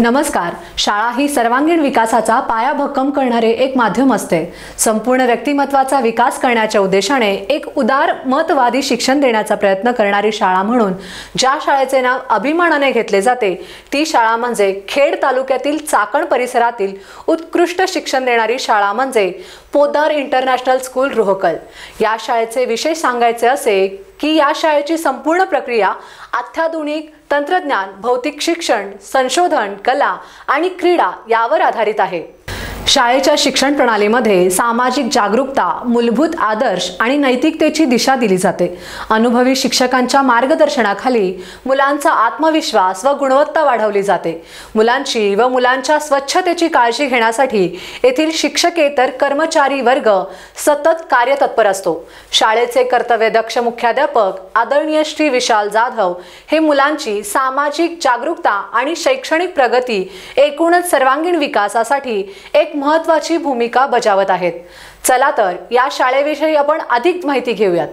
नमस्कार. शाळा ही सर्वांगीण विकासाचा पायाभक्कम करणारे एक माध्यम असते. संपूर्ण व्यक्तिमत्वाचा विकास करण्याच्या उद्देशाने एक उदार मतवादी शिक्षण देण्याचा प्रयत्न करणारी शाळा म्हणून ज्या शाळेचे नाव अभिमानाने घेतले जाते ती शाळा म्हणजे खेड तालुक्यातील चाकण परिसरातील उत्कृष्ट शिक्षण देणारी शाळा म्हणजे पोद्दार इंटरनॅशनल स्कूल रोहकल. या शाळेचे विशेष सांगायचे असे की या शाळेची संपूर्ण प्रक्रिया अत्याधुनिक तंत्रज्ञान, भौतिक शिक्षण, संशोधन, कला आणि क्रीडा यावर आधारित आहे. शाळेच्या शिक्षण प्रणालीमध्ये सामाजिक जागरूकता, मूलभूत आदर्श आणि नैतिकतेची दिशा दिली जाते. अनुभवी शिक्षकांच्या मार्गदर्शनाखाली मुलांचा आत्मविश्वास व गुणवत्ता वाढवली जाते. मुलांची व मुलांच्या स्वच्छतेची काळजी घेण्यासाठी येथील शिक्षकेतर कर्मचारी वर्ग सतत कार्यतत्पर असतो. शाळेचे कर्तव्यदक्ष मुख्याध्यापक आदरणीय श्री विशाल जाधव हे मुलांची सामाजिक जागरूकता आणि शैक्षणिक प्रगती एकूणच सर्वांगीण विकासासाठी एक महत्त्वाची भूमिका बजावत आहेत. चला तर या शाळेविषयी आपण अधिक माहिती घेऊयात.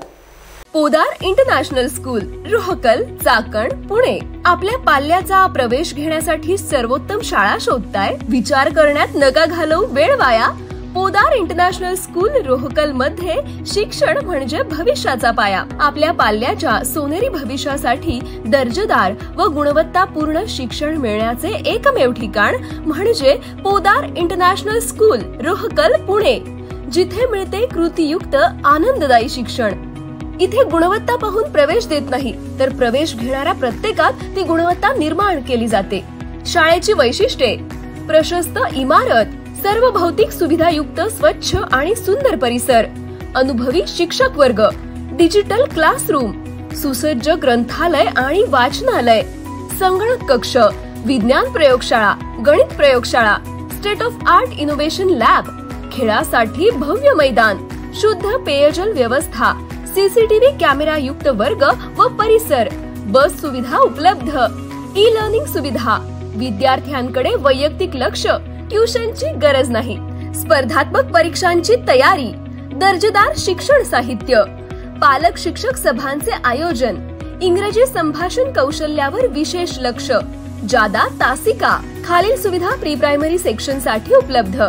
Poddar international school Rohkal, Chakan, Pune. आपल्या पाल्याचा प्रवेश घेण्यासाठी सर्वोत्तम शाळा शोधताय? विचार करण्यात नका घालवू वेळ वाया. पोद्दार इंटरनॅशनल स्कूल रोहकल मध्ये शिक्षण म्हणजे भविष्याचा पाया. आपल्या पाल्याच्या सोनेरी भविष्यासाठी दर्जेदार व गुणवत्तापूर्ण शिक्षण मिळण्याचे एकमेव ठिकाण म्हणजे पोद्दार इंटरनॅशनल स्कूल रोहकल, पुणे, जिथे मिळते कृतीयुक्त आनंददायी शिक्षण. इथे गुणवत्ता पाहून प्रवेश देत नाही तर प्रवेश घेणाऱ्या प्रत्येकात ती गुणवत्ता निर्माण केली जाते. शाळेची वैशिष्ट्ये: प्रशस्त इमारत, सर्व भौतिक सुविधायुक्त स्वच्छ आणि सुंदर परिसर, अनुभवी शिक्षक वर्ग, डिजिटल क्लासरूम, सुसज्ज ग्रंथालय आणि वाचनालय, संगणक कक्ष, विज्ञान प्रयोगशाळा, गणित प्रयोगशाळा, state of art innovation lab, खेळासाठी भव्य मैदान, शुद्ध पेयजल व्यवस्था, सीसीटीव्ही कॅमेरा युक्त वर्ग व परिसर, बस सुविधा उपलब्ध, ई लर्निंग सुविधा, विद्यार्थ्यांकडे वैयक्तिक लक्ष, ट्युशनची गरज नाही, स्पर्धात्मक परीक्षांची तयारी, दर्जेदार शिक्षण साहित्य, पालक शिक्षक सभांचे आयोजन, इंग्रजी संभाषण कौशल्यावर विशेष लक्ष, जादा तासिका, खालील सुविधा प्री प्रायमरी सेक्शन साठी उपलब्ध.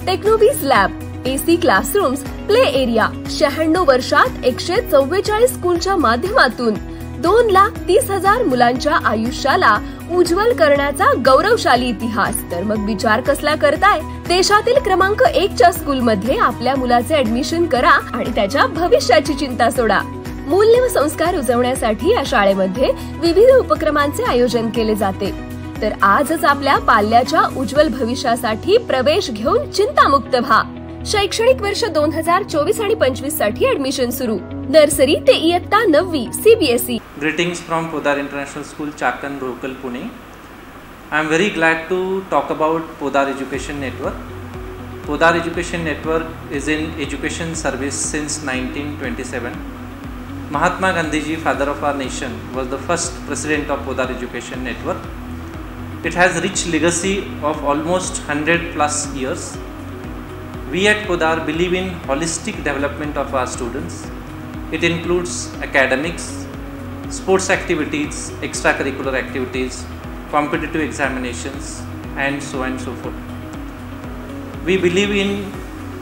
Technobees lab, AC classrooms, play area. 96 वर्षात 144 स्कूलच्या माध्यमातून 2,30,000 मुलांच्या आयुष्याला उज्ज्वल करण्याचा गौरवशाली इतिहास. तर मग विचार कसला करताय? देशातील क्रमांक 1च्या स्कूल मध्ये आपल्या मुलाचे ऍडमिशन करा आणि त्याच्या भविष्याची चिंता सोडा. मूल्य व संस्कार रुजवण्यासाठी या शाळेमध्ये विविध उपक्रमांचे आयोजन केले जाते. तर आजच आपल्या पाल्याच्या उज्ज्वल भविष्यासाठी प्रवेश घेऊन चिंतामुक्त व्हा. शैक्षणिक वर्ष 2024 आणि 25 साठी ऍडमिशन सुरू. नर्सरी ते इयत्ता 9वी CBSE. Greetings from Poddar International School, Chakan, Rohkal, Pune. I am very glad to talk about Poddar Education Network. Poddar Education Network is in education service since 1927. Mahatma Gandhi ji, father of our nation, was the first president of Poddar Education Network. It has rich legacy of almost 100 plus years. We at Poddar believe in holistic development of our students. It includes academics, sports activities, extracurricular activities, competitive examinations, and so forth. We believe in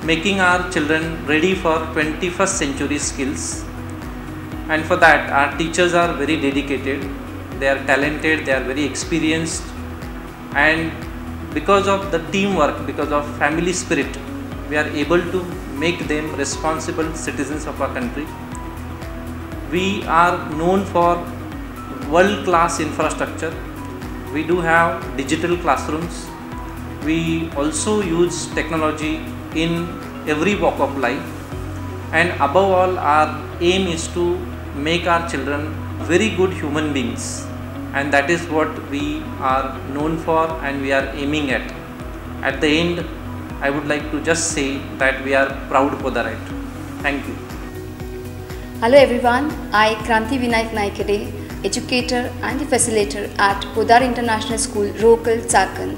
making our children ready for 21st century skills, and for that our teachers are very dedicated, they are talented, they are very experienced, and because of the teamwork, because of family spirit, we are able to make them responsible citizens of our country. We are known for world-class infrastructure. We do have digital classrooms. We also use technology in every walk of life. And above all, our aim is to make our children very good human beings. And that is what we are known for and we are aiming at. At the end, I would like to just say that we are proud Poddarite. Thank you. Hello everyone, I Kranti Vinayak Naikade, educator and the facilitator at Poddar International School, Rohkal, Chakan.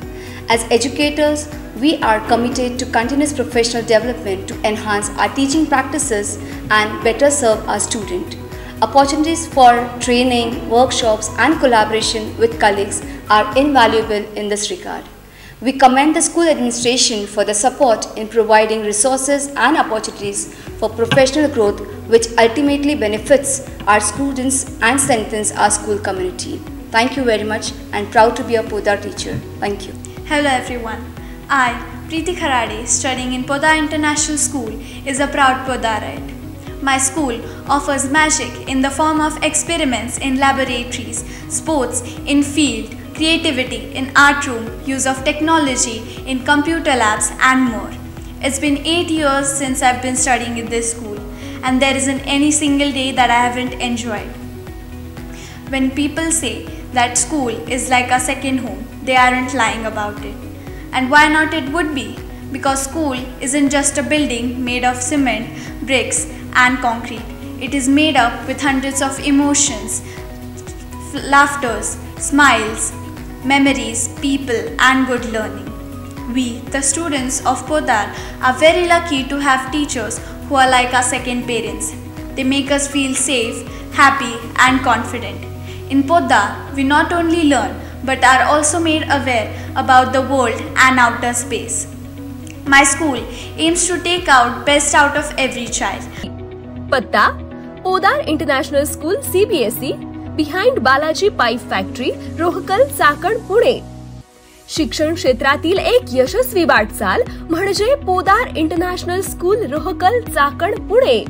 As educators, we are committed to continuous professional development to enhance our teaching practices and better serve our student. Opportunities for training, workshops, and collaboration with colleagues are invaluable in this regard. We commend the school administration for the support in providing resources and opportunities for professional growth, which ultimately benefits our students and strengthens our school community. Thank you very much, and proud to be a Podar teacher. Thank you. Hello everyone. I, Preeti Kharade, studying in Podar International School, is a proud Podarite. My school offers magic in the form of experiments in laboratories, sports in field, creativity in art room, use of technology in computer labs, and more. It's been 8 years since I've been studying in this school, and there isn't any single day that I haven't enjoyed. When people say that school is like a second home, they aren't lying about it. And why not it would be? Because school isn't just a building made of cement, bricks, and concrete. It is made up with hundreds of emotions, laughters, smiles, memories, people, and good learning. We, the students of Podar, are very lucky to have teachers who are like our second parents. They make us feel safe, happy, and confident. In Podar, we not only learn but are also made aware about the world and outer space. My school aims to take out best out of every child. पत्ता Podar international school CBSE behind Balaji pipe factory Rohkal Chakan Pune. शिक्षण क्षेत्रातील एक यशस्वी वाटचाल म्हणजे Podar international school Rohkal Chakan Pune.